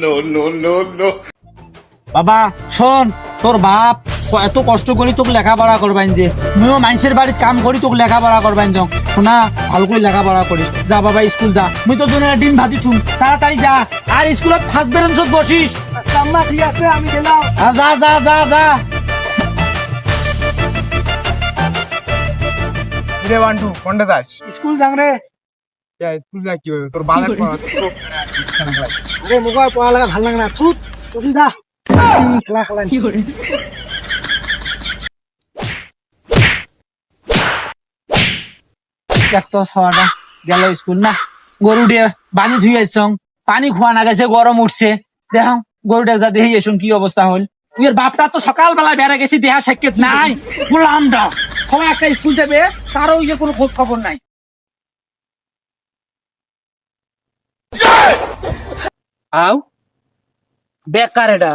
no, no, no, no. বাবা শোন, তোর বাপ এত কষ্ট করি তোকে লেখাপড়া করবাইন যে, তুমিও মানুষের বাড়ির কাম করি তোকে লেখাপড়া করবাইন যাও। শোনা, ভালো করে লেখাপড়া করিস। যা বাবা স্কুল যা, মুই তোর জন্য ডিম ভাজি থুম, তাড়াতাড়ি যা। আর স্কুলত ফার্স্ট বেঞ্চত বসিস। আম্মা ঠিক আছে, আমি গেলাম। যা যা যা যা। রে বান্টু কোনটা যাস? স্কুল যাং রে। স্কুল যা কি হবে তোর বালের পড়া আরে মুখের পড়ালেখা ভাল লাগে না, থুত তুমি যা। খেলা খেলা একটা ছড়া গেল স্কুল না, গরু দিয়ে বানি ধুই আসছং, পানি খোয়া না গেছে, গরম উঠছে। দেখ গরুটা যা দেখি এসং কি অবস্থা হল। তুই বাপটা তো সকালবেলায় বেড়ে গেছি, দেহা সাক্ষাৎ নাই। বললাম না সবাই একটা স্কুল যাবে, তারও ওই যে কোনো খোঁজ খবর নাই। আও ব্যাগ কার এটা?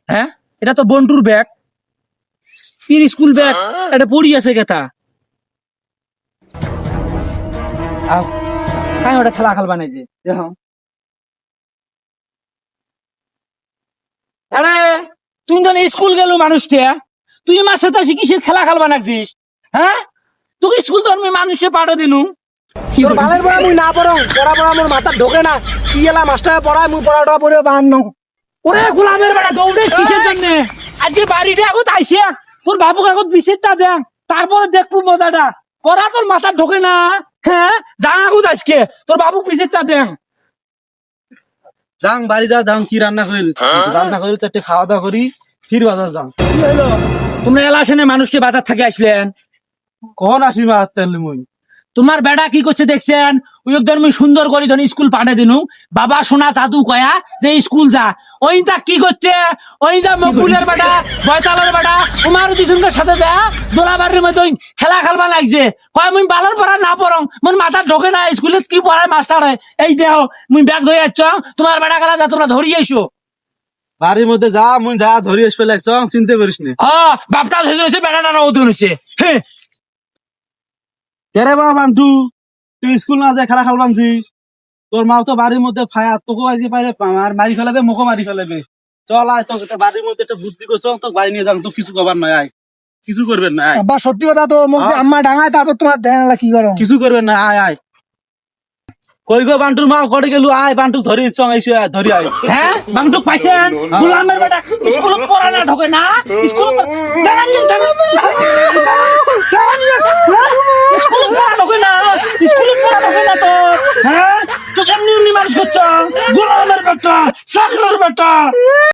হ্যাঁ, এটা তো বন্টুর ব্যাগ। কি স্কুল ব্যাগ? এটা পড়ি আছে কেতা। আও কাই ওটা খেলা খেলবা নাই যে, দেখো। আরে তুই তো স্কুল গেল মানুষটা, তুই আমার সাথে আসি কিসের খেলা খেলবা নাকছিস? হ্যাঁ, তুই স্কুল তো আমি মানুষকে পাঠা দিনু। তোর ভালের পড়া মুই না পড়ং, পড়া মোর মাথা ঢোকে না। কি এলা মাস্টার পড়ায়, মুই পড়াটা পড়ে বান ন। ওরে গোলামের বেটা দৌড়িস কিসের জন্য? আজকে বাড়িতে আগত আইসে তোর বাবুকে আগত বিসিটটা দেন, তারপরে দেখবো মজাটা। পড়া তোর মাথা ঢোকে না? হ্যাঁ, যা আগত আজকে তোর বাবু বিসিটটা দেন। যাং বাড়ি যা, দাম কি রান্না করিল, রান্না করিল, চারটে খাওয়া দাওয়া করি, ফির বাজার যাং। কি হলো? তোমরা এলাসেনে মানুষকে বাজার থেকে আসলেন, কখন আসিম আর তেল মুই? তোমার বেটা কি করছে দেখছেন? ওই একদম সুন্দর করে ধরে স্কুল পাঠিয়ে দিনু, বাবা সোনা জাদু কয়া যে স্কুল যা। ওই তা কি করছে? ওই যা মকবুলের বেটা, বয়তালের বেটা, তোমার দুজনকে সাথে যা দোলাবাড়ির মতো খেলা খেলবা লাগছে। কয় মুই বালার পড়া না পড়ং, মোর মাথা ঢোকে না, স্কুলে কি পড়ায় মাস্টার হয়। এই দেহ মুই ব্যাগ ধরে যাচ্ছ, তোমার বেটা খেলা যা, তোমরা ধরিয়ে এসো। বাড়ির মধ্যে যা, মুই যা ধরি আসবে লাগছ, চিনতে পারিস নি। হ্যাঁ, বাপটা ধরে হয়েছে, বেটাটা ওজন হচ্ছে। হ্যাঁ, কেরে বাবা বান্টু, তুই স্কুল না যায় খেলা খেলবামছিস? তোর মাও তো বাড়ির মধ্যে ফায়া, তোকে আজকে পাইলে মারি ফেলাবে, মুখো মারি ফেলাবে। চল আয়, তোকে বাড়ির মধ্যে একটা বুদ্ধি করছ, তোকে বাড়ি নিয়ে যাম, তো কিছু করবার নয়, আয় কিছু করবেন না, আয় আব্বা সত্যি কথা তো, মুখ যে আম্মা ডাঙায়, তারপর তোমার দেখা কি করো? কিছু করবেন না, আয় আয়। কই গো বান্টুর মা করে গেলু, আয় বান্টু ধরি চং এসে ধরি আয়। হ্যাঁ বাংটুক পাইছেন? গোলামের বেটা স্কুলে পড়া না ঢোকে না, স্কুলে স্কুলে পড়া ঢোকে না, স্কুলে পড়া ঢোকে না তো। হ্যাঁ, তো এমনি এমনি মানুষ করছ, গোলামের বেটা, চাকরের বেটা।